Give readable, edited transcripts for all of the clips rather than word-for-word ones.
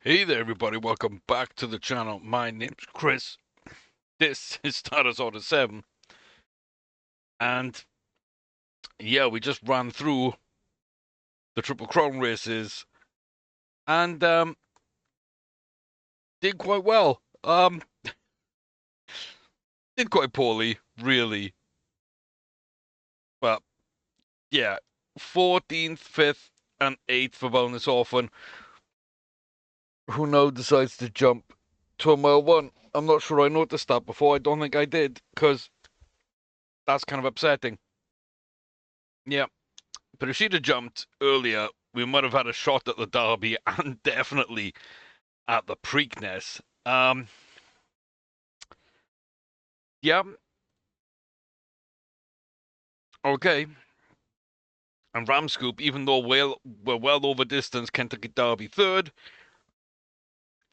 Hey there, everybody. Welcome back to the channel. My name's Chris. This is Starters Order 7. And yeah, we just ran through the Triple Crown races and did quite well. Did quite poorly, really. But yeah, 14th, 5th, and 8th for bonus orphan. Who now decides to jump to a mile one? I'm not sure I noticed that before. I don't think I did, because that's kind of upsetting. Yeah. But if she'd have jumped earlier, we might have had a shot at the Derby and definitely at the Preakness. Yeah, okay. And Ramscoop, even though we're well over distance, Kentucky Derby third,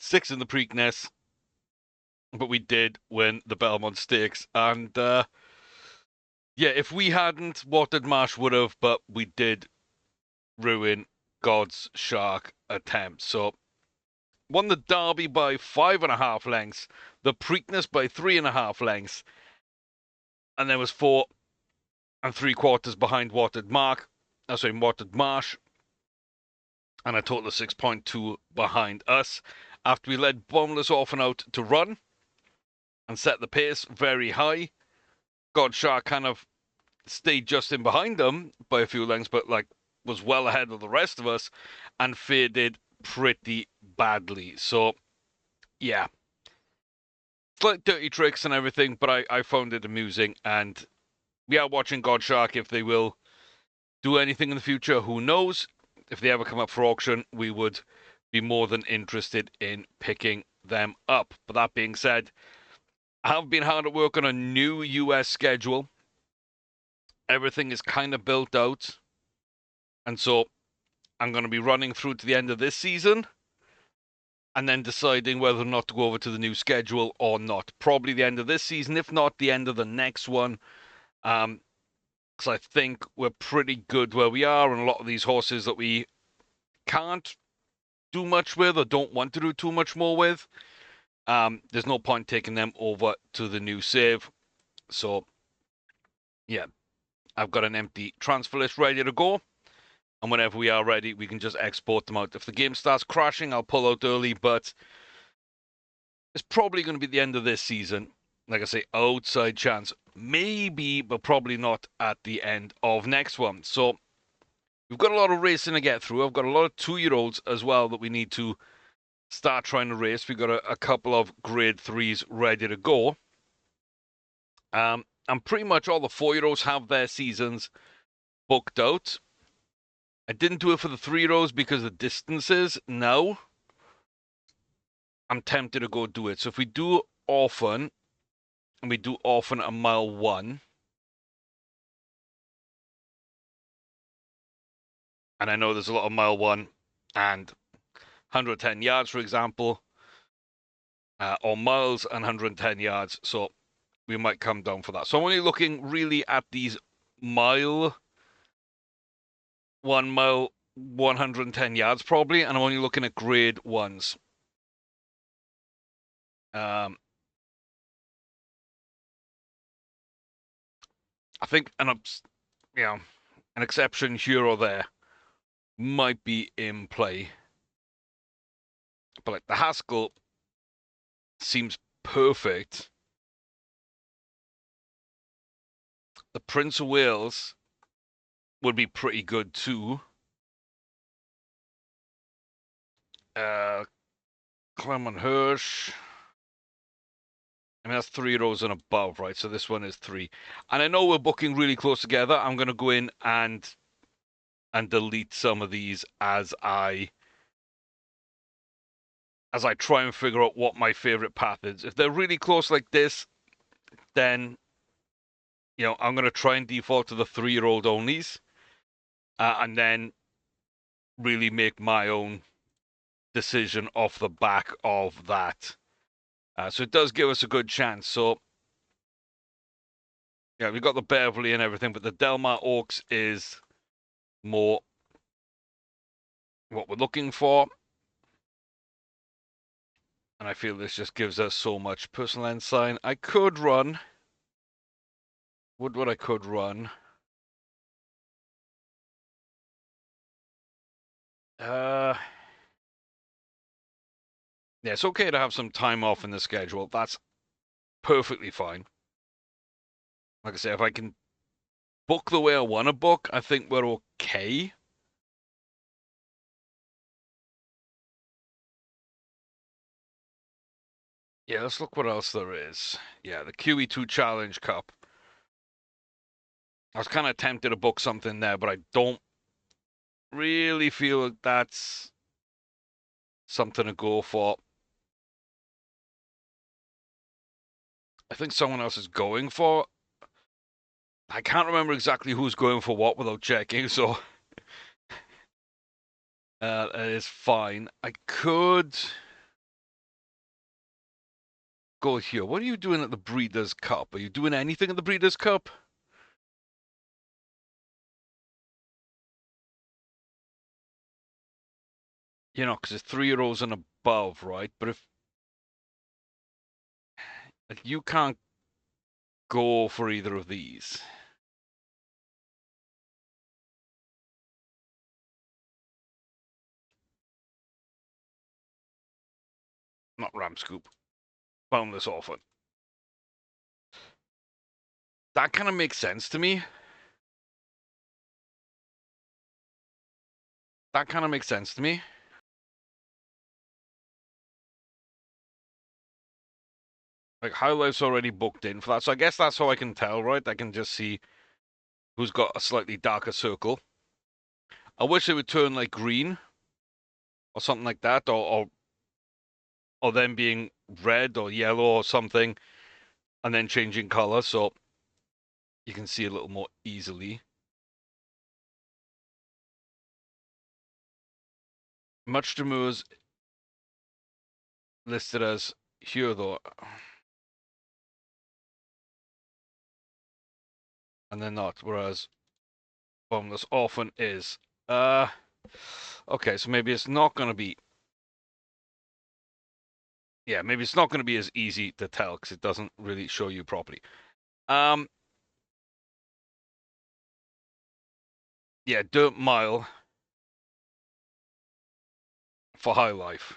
sixth in the Preakness, but we did win the Belmont Stakes. And yeah, if we hadn't, Watered Marsh would have, but we did ruin God's Shark attempt. So won the Derby by 5.5 lengths, the Preakness by 3.5 lengths, and there was 4 3/4 behind Watered Marsh, and a total of 6.2 behind us. After we led Bombless Orphan out to run and set the pace very high, Godshark kind of stayed just in behind them by a few lengths, but was well ahead of the rest of us and faded pretty badly. So yeah, it's like dirty tricks and everything, but I found it amusing, and we are watching Godshark. If they will do anything in the future, who knows? If they ever come up for auction, we would be more than interested in picking them up. But that being said, I have been hard at work on a new US schedule. Everything is kind of built out. And so I'm going to be running through to the end of this season and then deciding whether or not to go over to the new schedule or not. Probably the end of this season, if not the end of the next one. Because I think we're pretty good where we are, and a lot of these horses that we can't do much with or don't want to do too much more with, there's no point taking them over to the new save. So yeah, I've got an empty transfer list ready to go, and whenever we are ready, we can just export them out. If the game starts crashing, I'll pull out early, but it's probably going to be the end of this season. Like I say, outside chance, maybe, but probably not at the end of next one. So we've got a lot of racing to get through. I've got a lot of 2-year-olds as well that we need to start trying to race. We've got a couple of grade 3s ready to go. And pretty much all the 4-year-olds have their seasons booked out. I didn't do it for the 3-year-olds because of distances. Now I'm tempted to go do it. So if we do orphan, and we do orphan a mile 1, and I know there's a lot of mile 1 and 110 yards, for example, or miles and 110 yards. So we might come down for that. So I'm only looking really at these 1 mile, 110 yards probably, and I'm only looking at grade 1s. I think an exception here or there might be in play, but like the Haskell seems perfect. The Prince of Wales would be pretty good too. Clement Hirsch. I mean, that's 3 rows and above, right? So this one is 3. And I know we're booking really close together. I'm going to go in and delete some of these as I try and figure out what my favorite path is. If they're really close like this, then I'm going to try and default to the 3-year-old onlys, and then really make my own decision off the back of that. So it does give us a good chance. So yeah, we've got the Beverly and everything, but the Delmar Oaks is more what we're looking for. And I feel this just gives us so much personal ensign. I could run. What I could run. Yeah, it's okay to have some time off in the schedule. That's perfectly fine. Like I say, if I can book the way I want to book, I think we're okay. Yeah, let's look what else there is. Yeah, the QE2 Challenge Cup. I was kind of tempted to book something there, but I don't really feel like that's something to go for. I think someone else is going for. I can't remember exactly who's going for what without checking, so it is fine. I could go here. What are you doing at the Breeders' Cup? Are you doing anything at the Breeders' Cup? You know, because it's 3 year olds and above, right? But if you can't go for either of these. Not Ram Scoop. Boundless Orphan. That kind of makes sense to me. That kind of makes sense to me. Like, High Life's already booked in for that, so I guess that's how I can tell, right? I can just see who's got a slightly darker circle. I wish it would turn like green or something like that, or then being red or yellow or something, and then changing color so you can see a little more easily. Much Demur's listed as here though, and they're not, whereas Boundless Orphan is. Okay, so maybe it's not going to be. Yeah, maybe it's not going to be as easy to tell because it doesn't really show you properly. Yeah, Dirt Mile for High Life.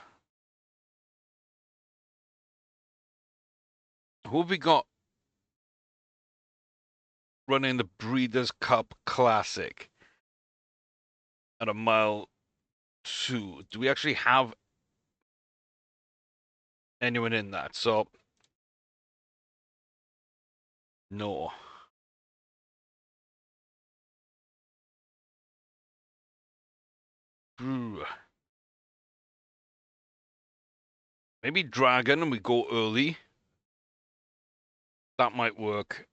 Who have we got running the Breeders' Cup Classic at a mile 2? Do we actually have anyone in that? So, no. Maybe Dragon and we go early. That might work.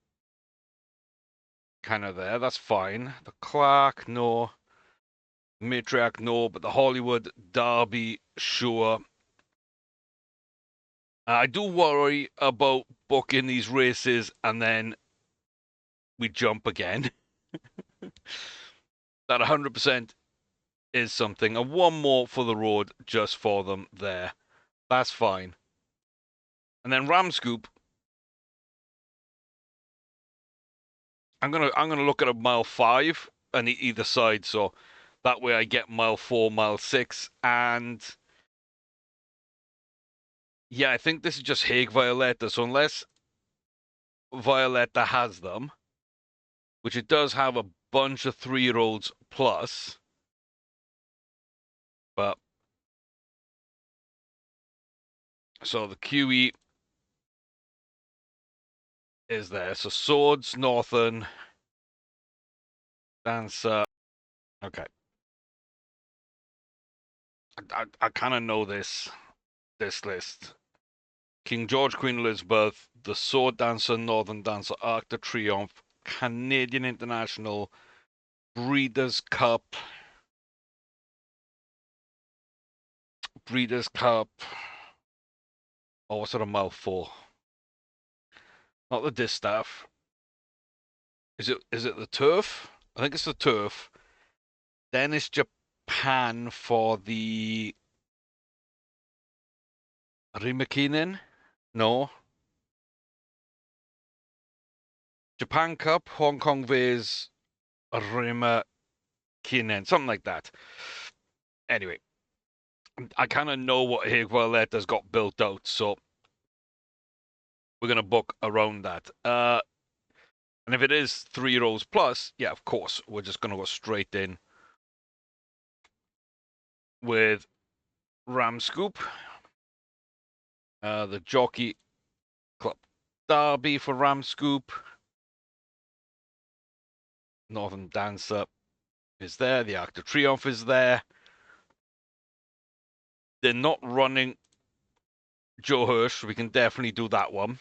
Kind of there. That's fine. The Clark, no. Matriarch, no. But the Hollywood Derby, sure. I do worry about booking these races and then we jump again. That 100% is something. And one more for the road just for them there. That's fine. And then Ram Scoop. I'm gonna look at a mile 5 on either side, so that way I get mile 4, mile 6, and yeah, I think this is just Hague Violetta. So unless Violetta has them, which it does have a bunch of 3 year olds plus, but so the QE is there. So Swords, Northern, Dancer. Okay. I kind of know this list. King George, Queen Elizabeth, the Sword Dancer, Northern Dancer, Arc de Triomphe, Canadian International, Breeders' Cup, Breeders' Cup. Oh, what's that a mouthful? Not the distaff. Is it the turf? I think it's the turf. Then it's Japan for the Rimakinen? No. Japan Cup, Hong Kong vs. Rimakinen, something like that. Anyway, I kind of know what Higualet's got built out, so we're going to book around that. And if it is 3 rows plus, yeah, of course, we're just going to go straight in with Ram Scoop, the Jockey Club Derby for Ram Scoop. Northern Dancer is there. The Arc de Triomphe is there. They're not running Joe Hirsch. We can definitely do that one.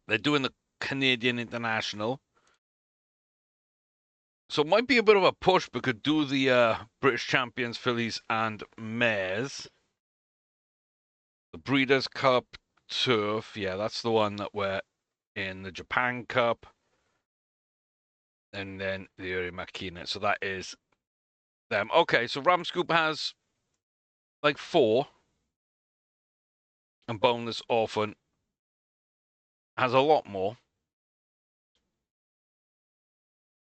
They're doing the Canadian International. So it might be a bit of a push. We could do the British Champions, Fillies, and Mares. The Breeders' Cup Turf. Yeah, that's the one that we're in. The Japan Cup. And then the Uri Makina. So that is them. Okay, so Ram Scoop has like 4. And Boneless Orphan has a lot more.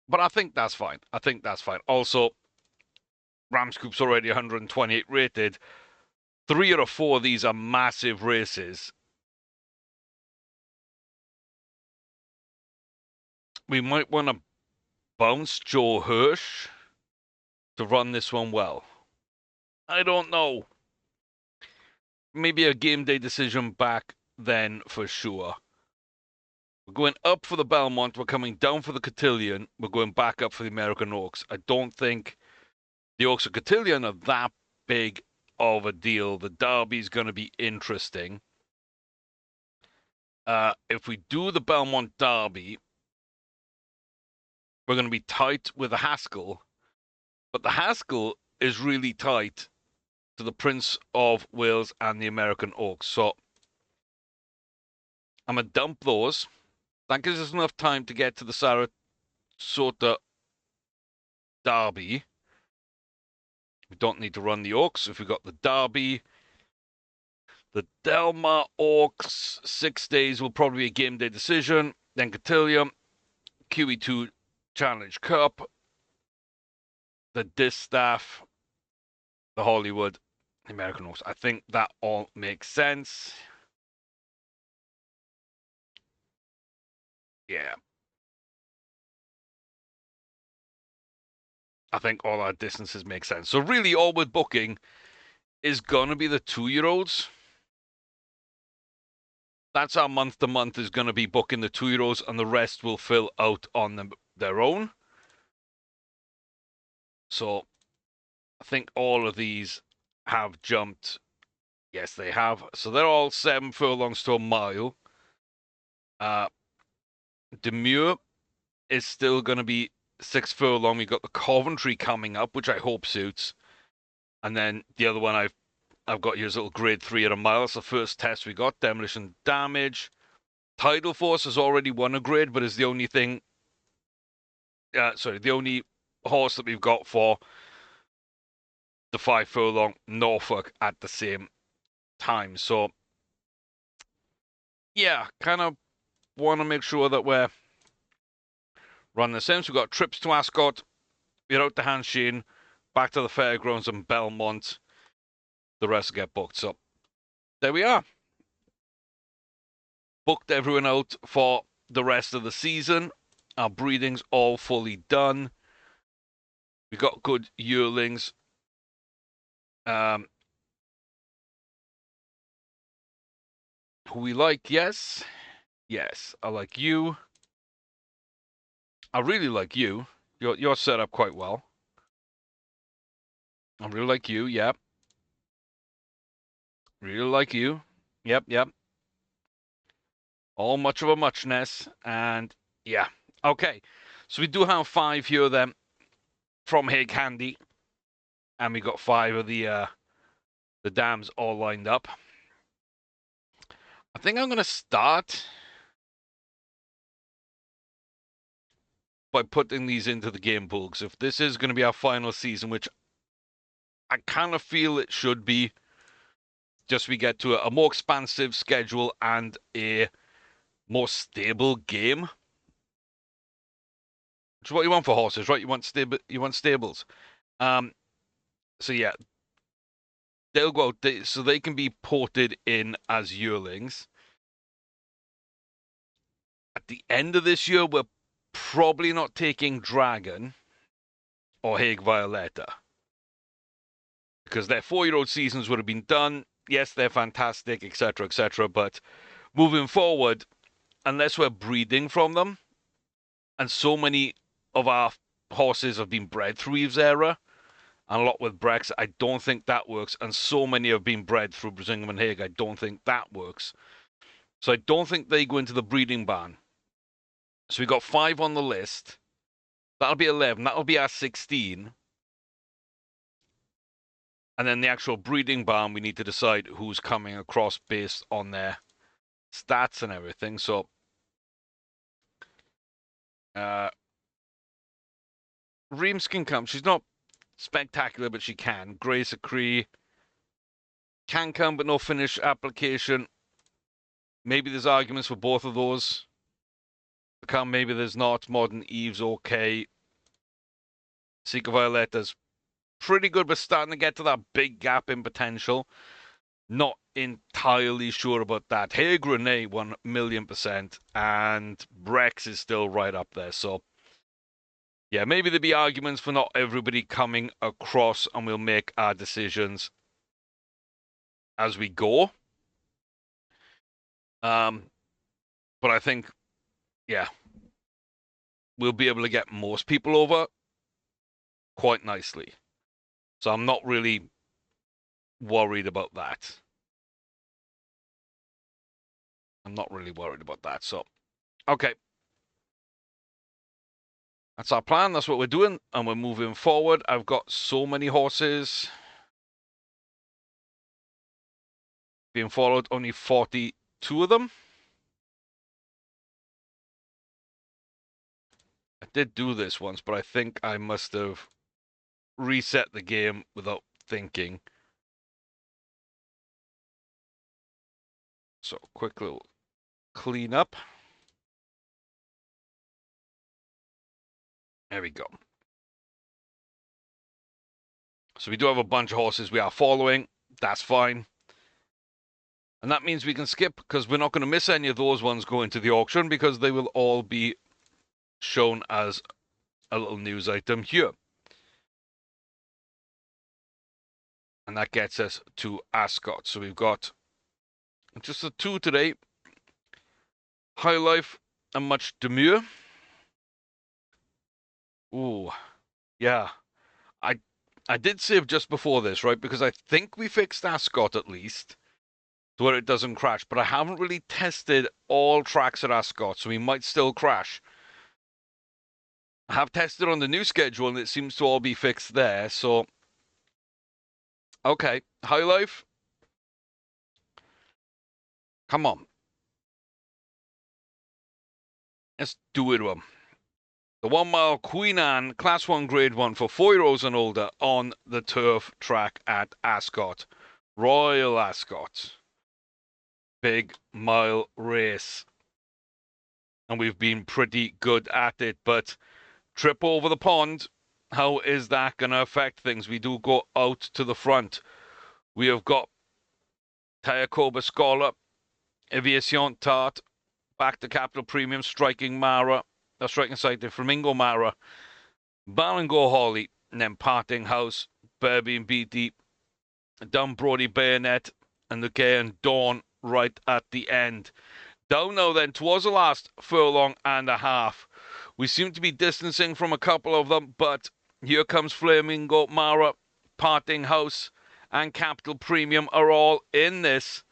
But I think that's fine. I think that's fine. Also, Ram Scoop's already 128 rated. 3 out of 4 of these are massive races. We might want to bounce Joe Hirsch to run this one well. I don't know. Maybe a game day decision back then for sure. We're going up for the Belmont. We're coming down for the Cotillion. We're going back up for the American Oaks. I don't think the Oaks or Cotillion are that big of a deal. The Derby's going to be interesting. If we do the Belmont Derby, we're going to be tight with the Haskell. But the Haskell is really tight to the Prince of Wales and the American Oaks. So I'm going to dump those. That gives us enough time to get to the Sarasota Derby. We don't need to run the Oaks. If we've got the Derby, the Delmar Oaks, 6 days will probably be a game day decision. Then Cotillion, QE2 Challenge Cup, the Distaff, the Hollywood, the American Oaks. I think that all makes sense. Yeah. I think all our distances make sense. So really all we're booking is going to be the 2-year-olds. That's our month-to-month is going to be booking the 2-year-olds, and the rest will fill out on their own. So I think all of these have jumped. Yes, they have. So they're all 7 furlongs to a mile. Demure is still going to be 6 furlong. We've got the Coventry coming up, which I hope suits. And then the other one I've got here is a little grade 3 at a mile. It's the first test we got. Demolition Damage. Tidal Force has already won a grade, but is the only thing. The only horse that we've got for the 5 furlong Norfolk at the same time. So, yeah, kind of want to make sure that we're running the same. So we've got trips to Ascot, we're out to Hanshin, back to the Fairgrounds and Belmont. The rest get booked. So, there we are. Booked everyone out for the rest of the season. Our breeding's all fully done. We got good yearlings. Who we like, yes. Yes, I like you. I really like you. You're set up quite well. I really like you, yep. Really like you. Yep, yep. All much of a muchness. And yeah. Okay. So we do have 5 here then from Hague Handy. And we got 5 of the dams all lined up. I think I'm going to start by putting these into the game pool. Because if this is going to be our final season, which I kind of feel it should be, just we get to a more expansive schedule and a more stable game. Which is what you want for horses, right? You want stables. So yeah, they'll go out, so they can be ported in as yearlings. At the end of this year, we're probably not taking Dragon or Hague Violetta, because their 4-year-old seasons would have been done. Yes, they're fantastic, etc., but moving forward, unless we're breeding from them, and so many of our horses have been bred through Eve's Era, and a lot with Brex, I don't think that works, and so many have been bred through Brisingham and Hague, I don't think that works. So I don't think they go into the breeding ban. So we got 5 on the list. That'll be 11. That'll be our 16. And then the actual breeding ban, we need to decide who's coming across based on their stats and everything. So, Reams can come. She's not spectacular, but she can. Grace Acree can come, but no finish application. Maybe there's arguments for both of those. Come, maybe there's not. Modern Eve's okay. Seeker Violetta's pretty good, but starting to get to that big gap in potential. Not entirely sure about that. Hague Renee 1,000,000%, and Brex is still right up there. So, yeah, maybe there'll be arguments for not everybody coming across, and we'll make our decisions as we go. But I think, yeah, we'll be able to get most people over quite nicely. So I'm not really worried about that. So, okay. That's our plan. That's what we're doing. And we're moving forward. I've got so many horses being followed. Only 42 of them. I did do this once, but I think I must have reset the game without thinking. So, quick little clean up. There we go. So we do have a bunch of horses we are following. That's fine. And that means we can skip, because we're not going to miss any of those ones going to the auction, because they will all be shown as a little news item here. And that gets us to Ascot. So we've got just the 2 today. High Life and Much Demure. Ooh, yeah. I did save just before this, right? Because I think we fixed Ascot at least, to where it doesn't crash. But I haven't really tested all tracks at Ascot, so we might still crash. I have tested on the new schedule, and it seems to all be fixed there. So, okay. High Life. Come on. Let's do it to him. The 1 mile Queen Anne Class 1 Grade 1 for 4-year-olds and older on the turf track at Ascot. Royal Ascot. Big mile race. And we've been pretty good at it, but trip over the pond, how is that going to affect things? We do go out to the front. We have got Tayakoba Scholar, Aviation Tart, back to Capital Premium, Striking Mara, Striking Sighted, Flamingo Mara, Ballingo Holly, and then Parting House, Burby and Beatty, Down Brody Bayonet, and the Gay and Dawn right at the end. Down now then towards the last furlong and a half. We seem to be distancing from a couple of them, but here comes Flamingo Mara, Parting House, and Capital Premium are all in this.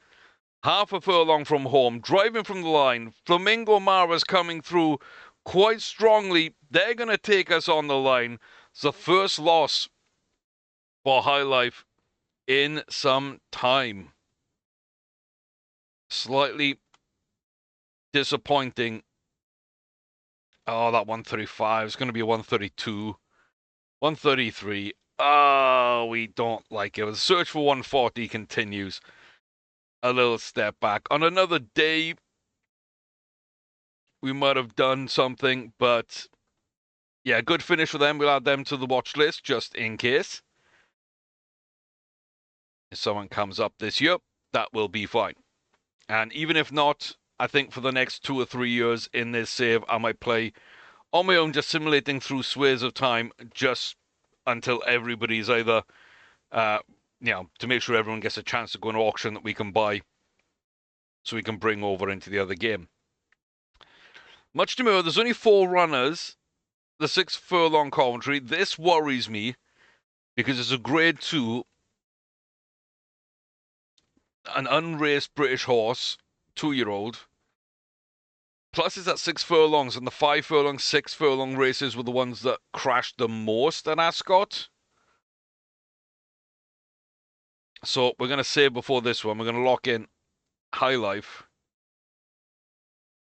Half a furlong from home, driving from the line. Flamingo Mara's coming through quite strongly. They're going to take us on the line. It's the first loss for High Life in some time. Slightly disappointing. Oh, that 135 is going to be a 132. 133. Oh, we don't like it. The search for 140 continues. a little step back. On another day, we might have done something, but yeah, good finish for them. We'll add them to the watch list just in case. If someone comes up this year, that will be fine. And even if not, I think for the next 2 or 3 years in this save, I might play on my own, just simulating through sways of time, just until everybody's either, to make sure everyone gets a chance to go on auction that we can buy, so we can bring over into the other game. Much to more, there's only 4 runners. The 6 furlong Coventry. This worries me because it's a grade 2, an unraced British horse, 2-year-old. Plus, it's at 6 furlongs, and the 5 furlong, 6 furlong races were the ones that crashed the most at Ascot. So we're going to save before this one. We're going to lock in High Life.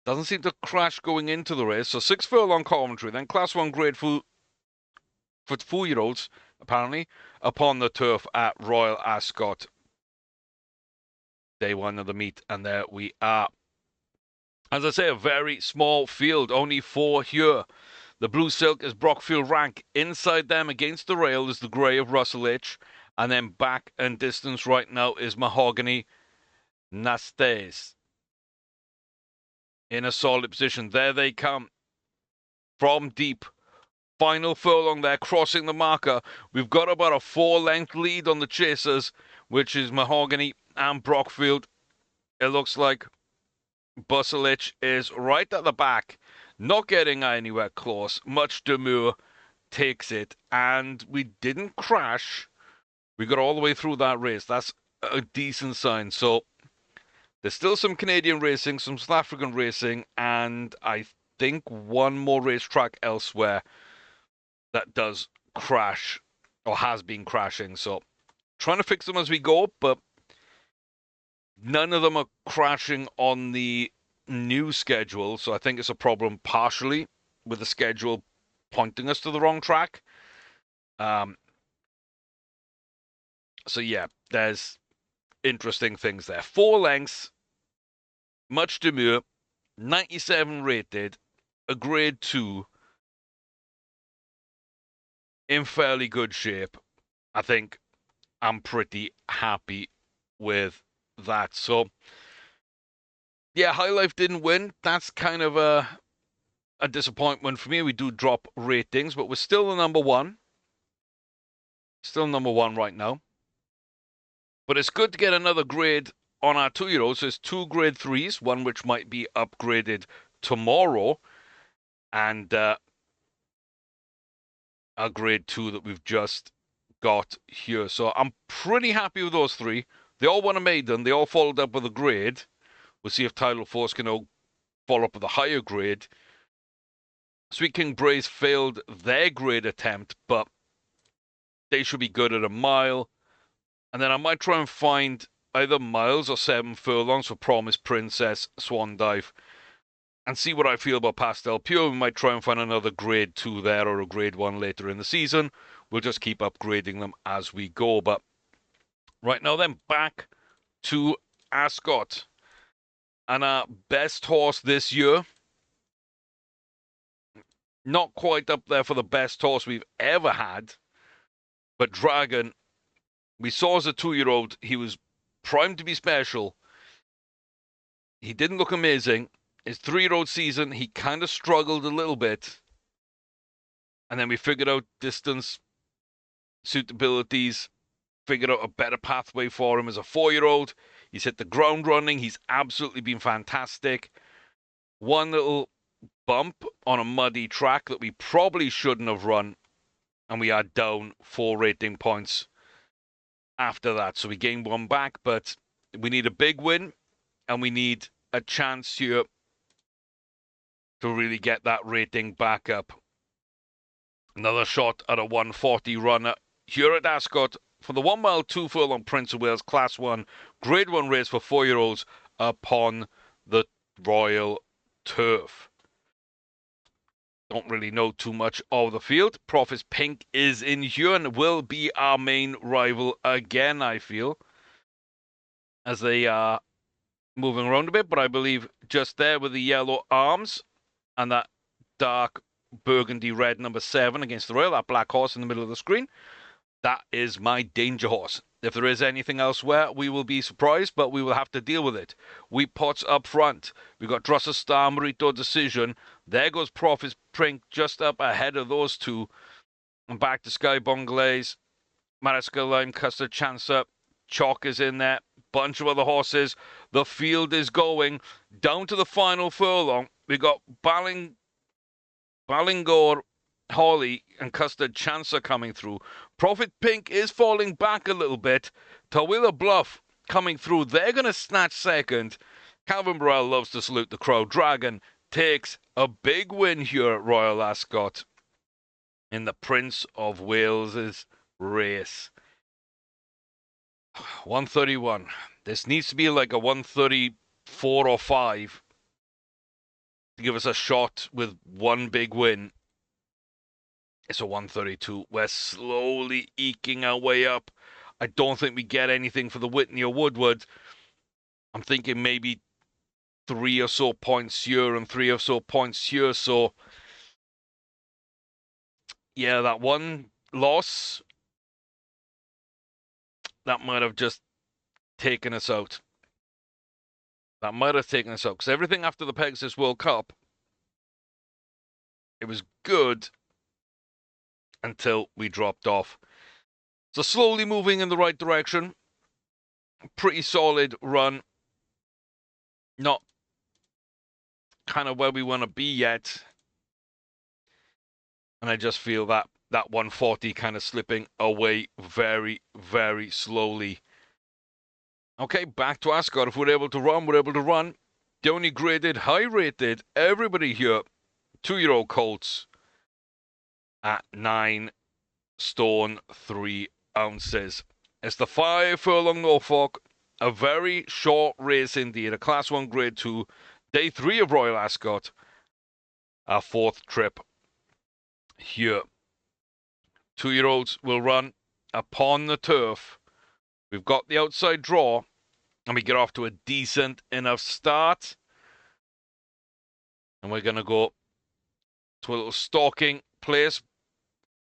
Doesn't seem to crash going into the race. So 6 furlong Coventry, then Class 1 grade 2 for 4-year-olds, apparently, upon the turf at Royal Ascot. Day 1 of the meet, and there we are. As I say, a very small field, only 4 here. The Blue Silk is Brockfield Rank. Inside them, against the rail, is the Grey of Russell H. And then back and distance right now is Mahogany Nastes. In a solid position. There they come. From deep. Final furlong there, crossing the marker. We've got about a 4-length lead on the chasers, which is Mahogany and Brockfield. It looks like Buselich is right at the back, not getting anywhere close. Much Demure takes it, and we didn't crash. We got all the way through that race. That's a decent sign. So there's still some Canadian racing, some South African racing, and I think one more racetrack elsewhere that does crash, or has been crashing. So trying to fix them as we go, but none of them are crashing on the new schedule, so I think it's a problem partially with the schedule pointing us to the wrong track. So yeah, there's interesting things there. 4 lengths, Much Demure, 97 rated, a grade 2, in fairly good shape. I think I'm pretty happy with that. So yeah, High Life didn't win. That's kind of a disappointment for me. We do drop ratings, but we're still the number 1. Still number 1 right now. But it's good to get another grade on our 2-year-olds. There's 2 grade 3s, one which might be upgraded tomorrow, and a grade 2 that we've just got here. So I'm pretty happy with those 3. They all won a maiden. They all followed up with a grade. We'll see if Tidal Force can all follow up with a higher grade. Sweet King Brace failed their grade attempt, but they should be good at a mile. And then I might try and find either miles or 7 furlongs for Promise Princess, Swan Dive, and see what I feel about Pastel Pure. We might try and find another grade 2 there or a grade 1 later in the season. We'll just keep upgrading them as we go. But right now then, back to Ascot. And our best horse this year, not quite up there for the best horse we've ever had, but Dragon, we saw as a 2-year-old, he was primed to be special. He didn't look amazing. His 3-year-old season, he kind of struggled a little bit. And then we figured out distance, suitabilities, figured out a better pathway for him as a 4-year-old. He's hit the ground running. He's absolutely been fantastic. One little bump on a muddy track that we probably shouldn't have run, and we are down 4 rating points after that. So we gained 1 back, but we need a big win, and we need a chance here to really get that rating back up. Another shot at a 140 runner here at Ascot for the 1 mile 2 furlong Prince of Wales Class 1 Grade 1 race for 4-year-olds upon the Royal Turf. Don't really know too much of the field. Prophet's Pink is in here and will be our main rival again, I feel. as they are moving around a bit, but I believe just there with the yellow arms and that dark burgundy red number 7 against the rail, that black horse in the middle of the screen, that is my danger horse. If there is anything elsewhere, we will be surprised, but we will have to deal with it. We pots up front. We've got Drosser Star, Marito Decision. There goes Prophet's Prink just up ahead of those two. And back to Sky Bonglaise, Mariska Lime, Custard Chancer. Chalk is in there. Bunch of other horses. The field is going down to the final furlong. We got Ballingor, Holly, and Custard Chancer coming through. Prophet Pink is falling back a little bit. Tawila Bluff coming through. They're going to snatch second. Calvin Burrell loves to salute the crowd. Dragon takes a big win here at Royal Ascot in the Prince of Wales's race. 131. This needs to be like a 134 or 5 to give us a shot with one big win. It's a 132. We're slowly eking our way up. I don't think we get anything for the Whitney or Woodward. I'm thinking maybe 3 or so points here and 3 or so points here. So, yeah, that one loss, that might have just taken us out. That might have taken us out. Because everything after the Pegasus World Cup, it was good until we dropped off. So slowly moving in the right direction. Pretty solid run. Not kind of where we want to be yet. And I just feel that 140 kind of slipping away very, very slowly. Okay, back to Ascot. If we're able to run, we're able to run. The only graded, high-rated, everybody here, 2-year-old colts at 9 stone 3 ounces. It's the 5 furlong Norfolk, a very short race indeed, a Class 1 Grade 2, day 3 of Royal Ascot, our 4th trip here. 2-year-olds will run upon the turf. We've got the outside draw, and we get off to a decent enough start. And we're going to go to a little stalking place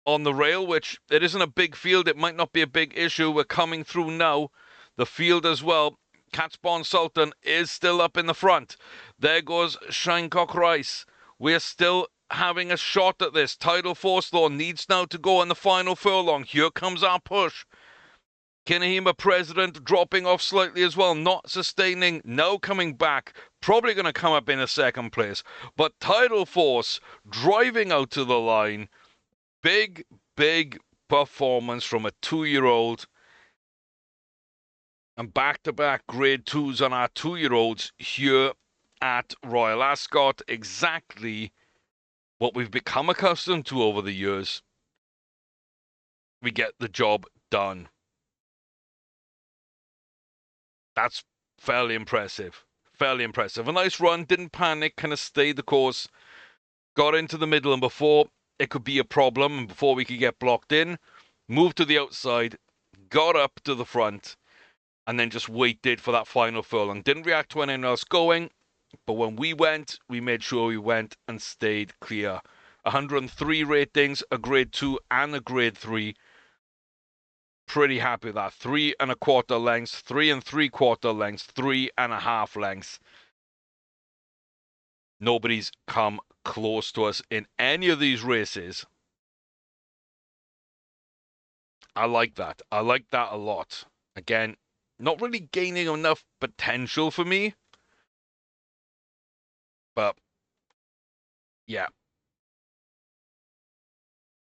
on the rail, which it isn't a big field. It might not be a big issue. We're coming through now. The field as well. Catspawn Sultan is still up in the front. There goes Shinecock Rice. We're still having a shot at this. Tidal Force, though, needs now to go on the final furlong. Here comes our push. Kinahima President dropping off slightly as well, not sustaining, now coming back, probably going to come up in a second place. But Tidal Force driving out to the line. Big, big performance from a 2-year-old. And back-to-back Grade 2s on our 2-year-olds here at Royal Ascot. Exactly what we've become accustomed to over the years. We get the job done. That's fairly impressive. Fairly impressive. A nice run, didn't panic, kind of stayed the course. Got into the middle, and before it could be a problem, and before we could get blocked in, moved to the outside, got up to the front, and then just waited for that final furlong. Didn't react to anyone else going, but when we went, we made sure we went and stayed clear. 103 ratings, a Grade 2 and a Grade 3. Pretty happy with that. 3 1/4 lengths, 3 3/4 lengths, 3 1/2 lengths. Nobody's come close to us in any of these races. I like that. I like that a lot. Again, not really gaining enough potential for me. But, yeah.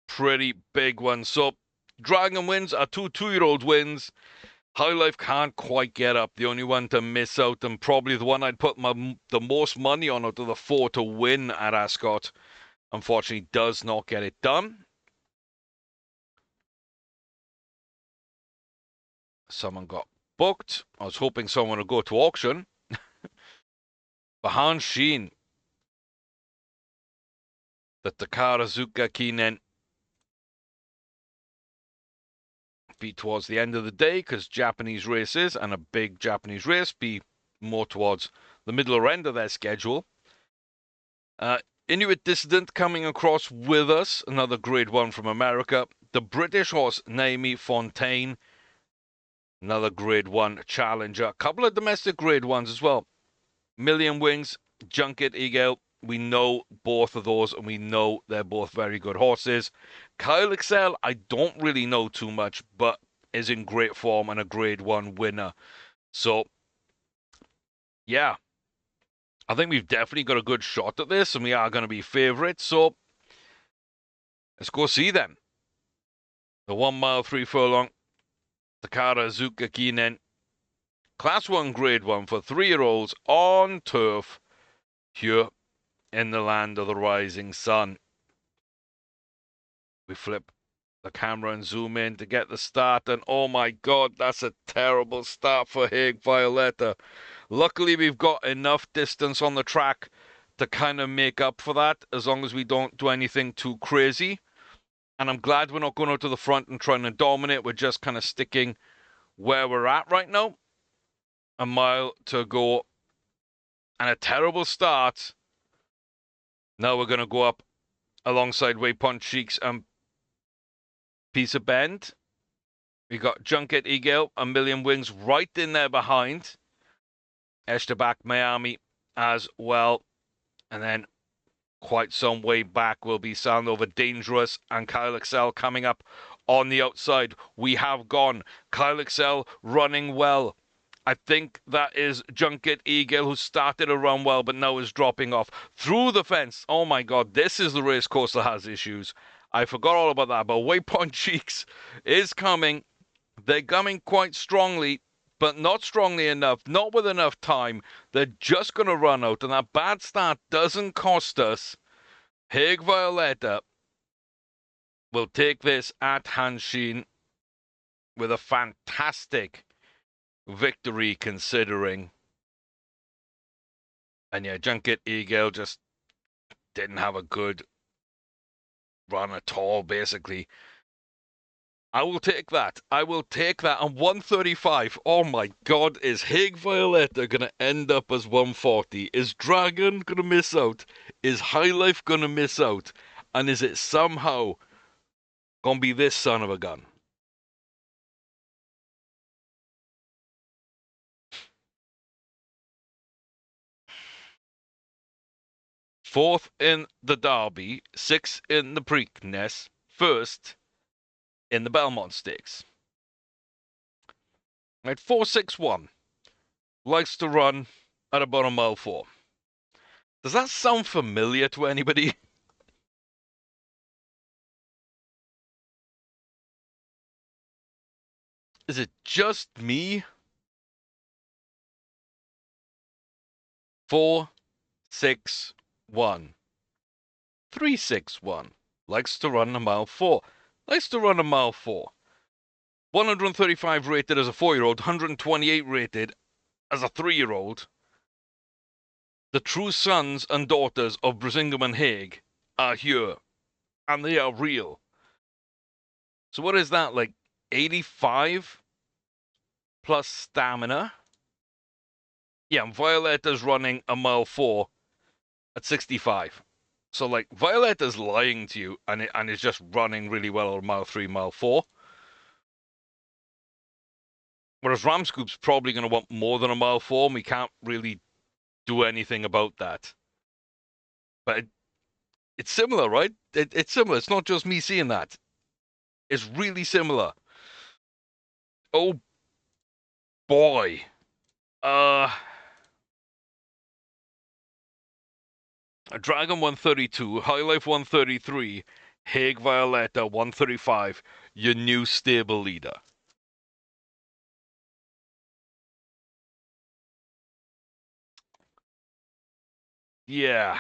Pretty big one. So, Dragon wins. Our 2-year-old wins. High Life can't quite get up. The only one to miss out, and probably the one I'd put the most money on out of the 4 to win at Ascot. Unfortunately, does not get it done. Someone got booked. I was hoping someone would go to auction. Bahan Sheen. The Takarazuka Kinen. be towards the end of the day because Japanese races and a big Japanese race be more towards the middle or end of their schedule. Inuit Dissident coming across with us, another grade 1 from America. The British horse Naomi Fontaine, another grade 1 challenger. A couple of domestic grade 1s as well. Million Wings, Junket Eagle. We know both of those, and we know they're both very good horses. Kyle Excel, I don't really know too much, but is in great form and a grade 1 winner. So, yeah, I think we've definitely got a good shot at this, and we are going to be favourites. So, let's go see them. The 1 mile, 3 furlong, Takara Zuka Kinen. Class 1, grade 1 for 3-year-olds on turf here in the land of the rising sun. We flip the camera and zoom in to get the start, and oh my god, that's a terrible start for Hague Violetta. Luckily, we've got enough distance on the track to kind of make up for that, as long as we don't do anything too crazy. And I'm glad we're not going out to the front and trying to dominate. We're just kind of sticking where we're at right now. A mile to go, and a terrible start. Now we're going to go up alongside Waypoint Cheeks and Piece of Bend. We got Junket Eagle, A Million Wings right in there behind. Eshtabak Miami as well. And then quite some way back will be Soundover Dangerous and Kyle Excel coming up on the outside. We have gone. Kyle Excel running well. I think that is Junket Eagle, who started to run well, but now is dropping off. Through the fence. Oh my god, this is the race course that has issues. I forgot all about that, but Waypoint Cheeks is coming. They're coming quite strongly, but not strongly enough, not with enough time. They're just going to run out, and that bad start doesn't cost us. Hague Violetta will take this at Hanshin with a fantastic victory, considering. And yeah, Junket Eagle just didn't have a good run at all, basically. I will take that. I will take that. And 135. Oh my god, is Hague Violetta going to end up as 140? Is Dragon going to miss out? Is High Life going to miss out? And is it somehow going to be this son of a gun? Fourth in the Derby, sixth in the Preakness, first in the Belmont Stakes. Right, 461. Likes to run at about a mile 4. Does that sound familiar to anybody? Is it just me? 4, 6, 1. 3, 6, 1. Likes to run a mile 4. Likes to run a mile 4. 135 rated as a 4-year-old, 128 rated as a 3-year-old. The true sons and daughters of Brisingham and Hague are here, and they are real. So what is that, like 85 plus stamina? Yeah, and Violetta's running a mile 4 at 65. So, like, Violetta's lying to you, and is just running really well on mile 3, mile 4. Whereas Ramscoop's probably going to want more than a mile 4, and we can't really do anything about that. But it's similar, right? It's similar. It's not just me seeing that. It's really similar. Oh, boy. Dragon 132, High Life 133, Hague Violetta 135, your new stable leader. Yeah.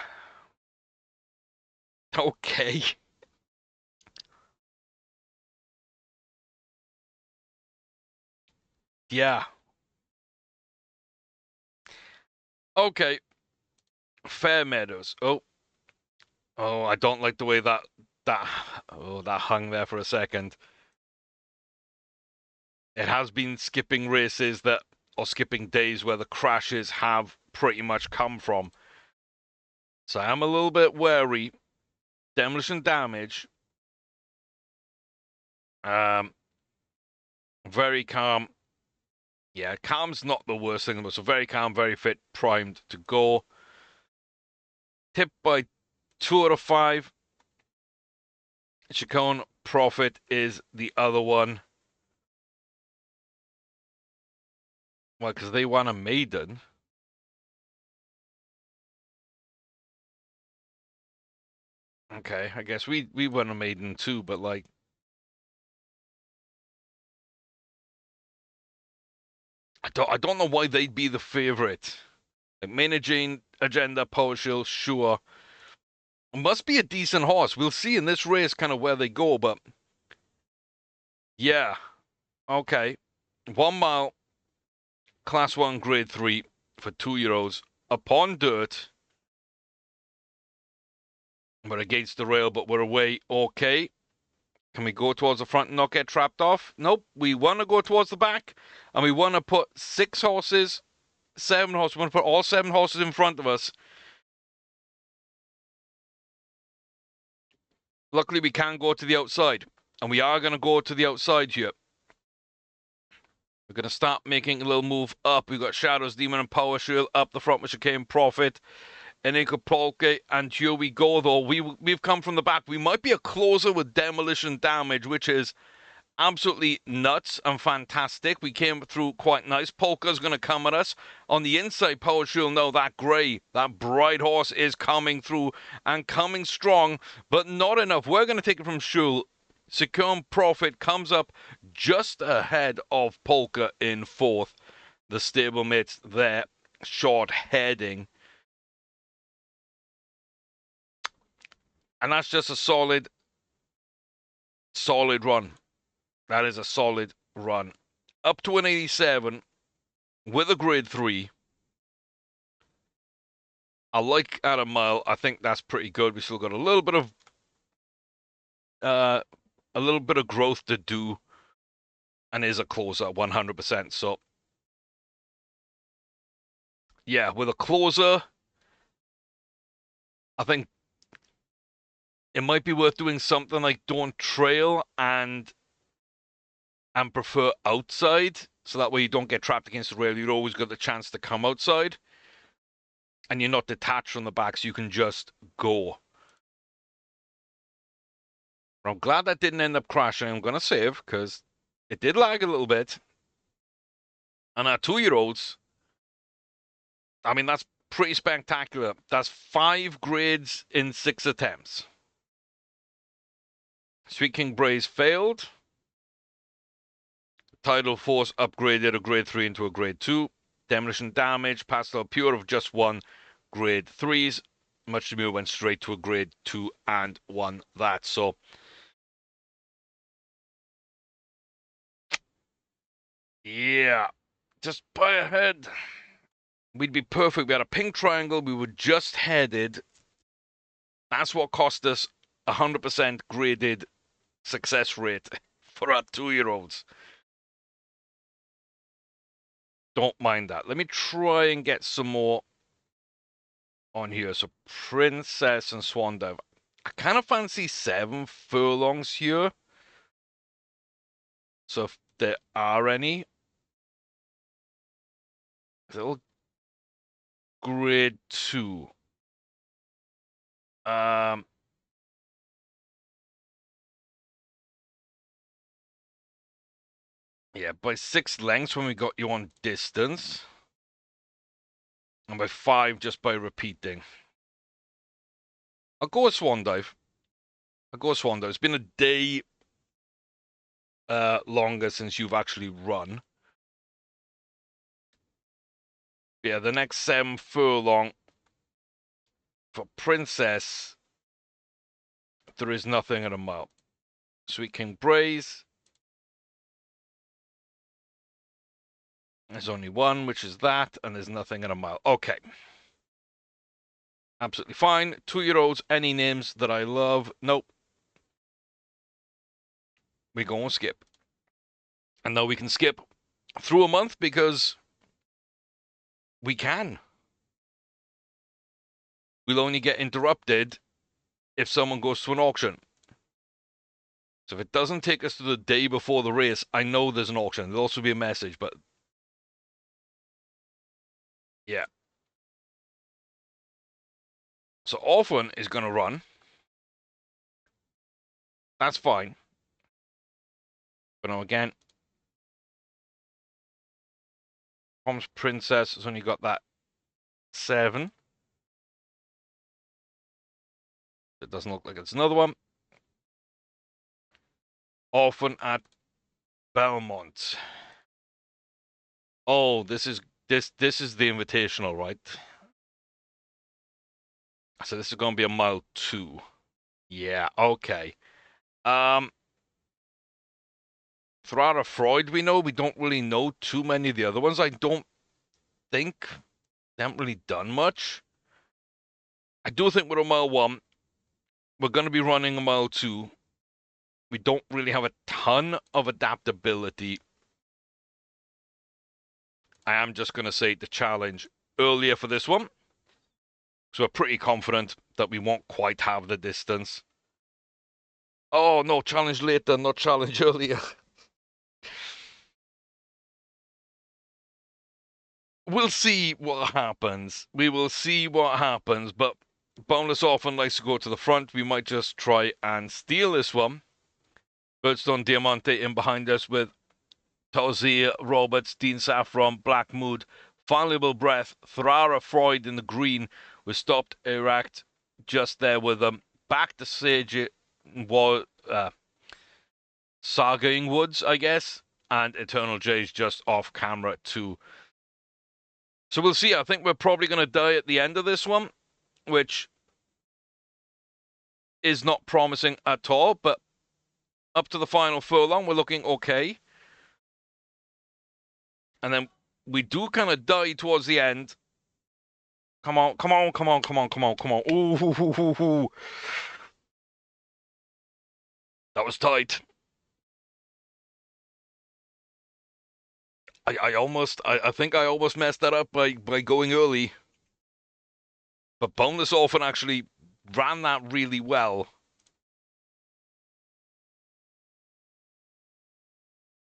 Okay. Yeah. Okay. Fair Meadows. Oh. Oh, I don't like the way that hung there for a second. It has been skipping races that, or skipping days where the crashes have pretty much come from. So I'm a little bit wary. Demolition Damage. Very calm. Yeah, calm's not the worst thing, but so very calm, very fit, primed to go. Tipped by 2 out of 5. Chacon Profit is the other one. Well, because they won a maiden. Okay, I guess we won a maiden too, but like, I don't know why they'd be the favorite. Like, managing agenda, Power Shield, sure. Must be a decent horse. We'll see in this race kind of where they go, but yeah, okay. 1 mile, Class 1, Grade 3 for 2-year-olds. Upon dirt. We're against the rail, but we're away. Okay. Can we go towards the front and not get trapped off? Nope. We want to go towards the back, and we want to put 6 horses, 7 horses. We want to put all 7 horses in front of us. Luckily, we can go to the outside, and we are going to go to the outside here. We're going to start making a little move up. We've got Shadows, Demon, and Power Shield up the front, which became Profit. Enrico Polke, and here we go, though. We've come from the back. We might be a closer with Demolition Damage, which is absolutely nuts and fantastic. We came through quite nice. Polka's going to come at us. On the inside, Power Shield, no, that grey, that bright horse is coming through and coming strong, but not enough. We're going to take it from Shul. Secure Profit comes up just ahead of Polka in 4th. The stablemates there, short heading. And that's just a solid run. That is a solid run. Up to an 87 with a grade 3. I like at a mile. I think that's pretty good. We still got a little bit of growth to do, and is a closer 100%. So yeah, with a closer, I think it might be worth doing something like don't trail and prefer outside, so that way you don't get trapped against the rail. You've always got the chance to come outside, and you're not detached from the back, so you can just go. I'm glad that didn't end up crashing. I'm going to save, because it did lag a little bit. And our 2-year-olds, I mean, that's pretty spectacular. That's 5 grades in 6 attempts. Sweet King Braze failed. Tidal Force upgraded a grade 3 into a grade 2. Demolition Damage, Pastel Pure of just 1 grade 3s. Much Demure went straight to a grade 2 and won that. So yeah, just by a head. We'd be perfect. We had a pink triangle. We were just headed. That's what cost us 100% graded success rate for our 2-year-olds. Don't mind that. Let me try and get some more on here. So Princess and Swan Dive. I kind of fancy 7 furlongs here. So if there are any. Little grade 2. Yeah, by 6 lengths when we got you on distance. And by 5 just by repeating. I'll go with Swan Dive. It's been a day longer since you've actually run. Yeah, the next 7 furlong for Princess, there is nothing at a mile. Sweet King Braze. There's only 1, which is that, and there's nothing at a mile. Okay. Absolutely fine. 2-year-olds, any names that I love? Nope. We go and skip. And now we can skip through a month because we can. We'll only get interrupted if someone goes to an auction. So if it doesn't take us to the day before the race, I know there's an auction. There'll also be a message, but yeah. So Orphan is going to run. That's fine. But now again, Tom's Princess has only got that 7. It doesn't look like it's another one. Orphan at Belmont. Oh, this is the invitational, right? So this is going to be a mile 2. Yeah, okay. Ferrara Freud, we know. We don't really know too many of the other ones. I don't think they haven't really done much. I do think we're a mile 1. We're going to be running a mile 2. We don't really have a ton of adaptability. I am just going to say the challenge earlier for this one. So we're pretty confident that we won't quite have the distance. Oh, no, challenge later, not challenge earlier. We'll see what happens. We will see what happens, but Boundless Orphan likes to go to the front. We might just try and steal this one. Birdstone Diamante in behind us with Tauzier, Roberts, Dean Saffron, Black Mood, Valuable Breath, Ferrara Freud in the green. We stopped Erect just there with them. Back to Sage Sagaing Woods, I guess. And Eternal J's just off camera too. So we'll see. I think we're probably going to die at the end of this one, which is not promising at all. But up to the final furlong, we're looking okay. And then we do kind of die towards the end. Come on, come on, come on, come on, come on, come on. Ooh, hoo, hoo, hoo, hoo. That was tight. I think I almost messed that up by going early. But Boneless Orphan actually ran that really well.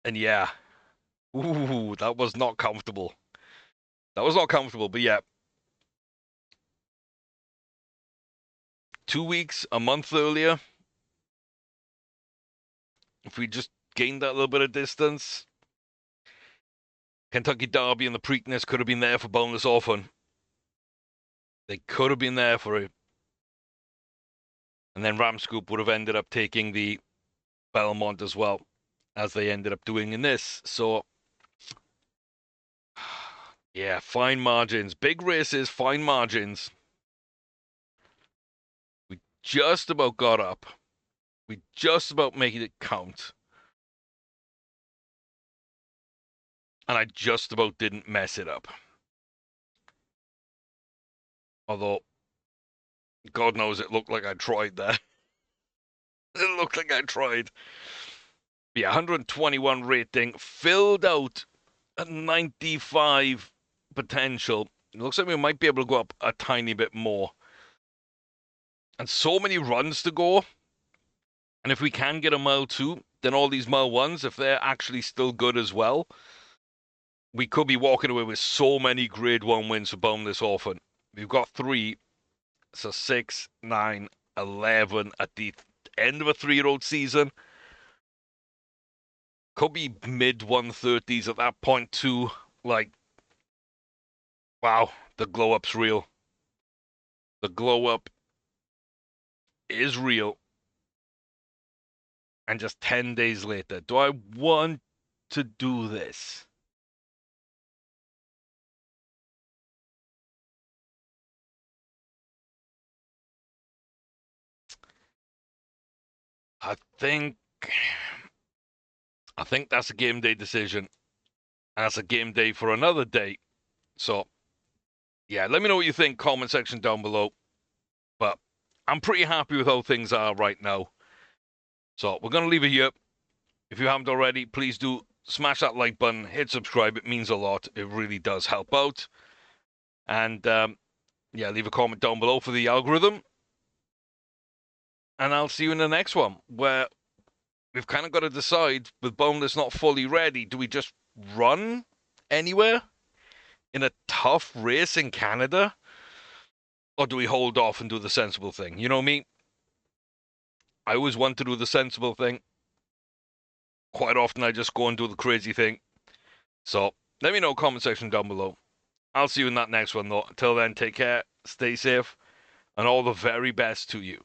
And yeah. Ooh, that was not comfortable. That was not comfortable, but yeah. 2 weeks, a month earlier. If we just gained that little bit of distance. Kentucky Derby and the Preakness could have been there for Boneless Orphan. They could have been there for it. And then Ramscoop would have ended up taking the Belmont as well, as they ended up doing in this. So, yeah, fine margins. Big races, fine margins. We just about got up. We just about made it count. And I just about didn't mess it up. Although, God knows it looked like I tried there. It looked like I tried. Yeah, 121 rating, filled out at 95 potential. It looks like we might be able to go up a tiny bit more. And so many runs to go. And if we can get a mile 2, then all these mile 1s, if they're actually still good as well, we could be walking away with so many grade 1 wins for Boundless Orphan. We've got 3, so 6, 9, 11 at the end of a 3-year-old season. Could be mid 130s at that point too. Like, wow, the glow up's real. The glow up is real. And just 10 days later, do I want to do this? I think that's a game day decision. And that's a game day for another day. So, yeah, let me know what you think. Comment section down below. But I'm pretty happy with how things are right now. So we're going to leave it here. If you haven't already, please do smash that like button, hit subscribe. It means a lot. It really does help out. And yeah, leave a comment down below for the algorithm. And I'll see you in the next one, where we've kind of got to decide, with Boneless not fully ready, do we just run anywhere in a tough race in Canada? Or do we hold off and do the sensible thing? You know me? I always want to do the sensible thing. Quite often I just go and do the crazy thing. So let me know, comment section down below. I'll see you in that next one though. Until then, take care, stay safe, and all the very best to you.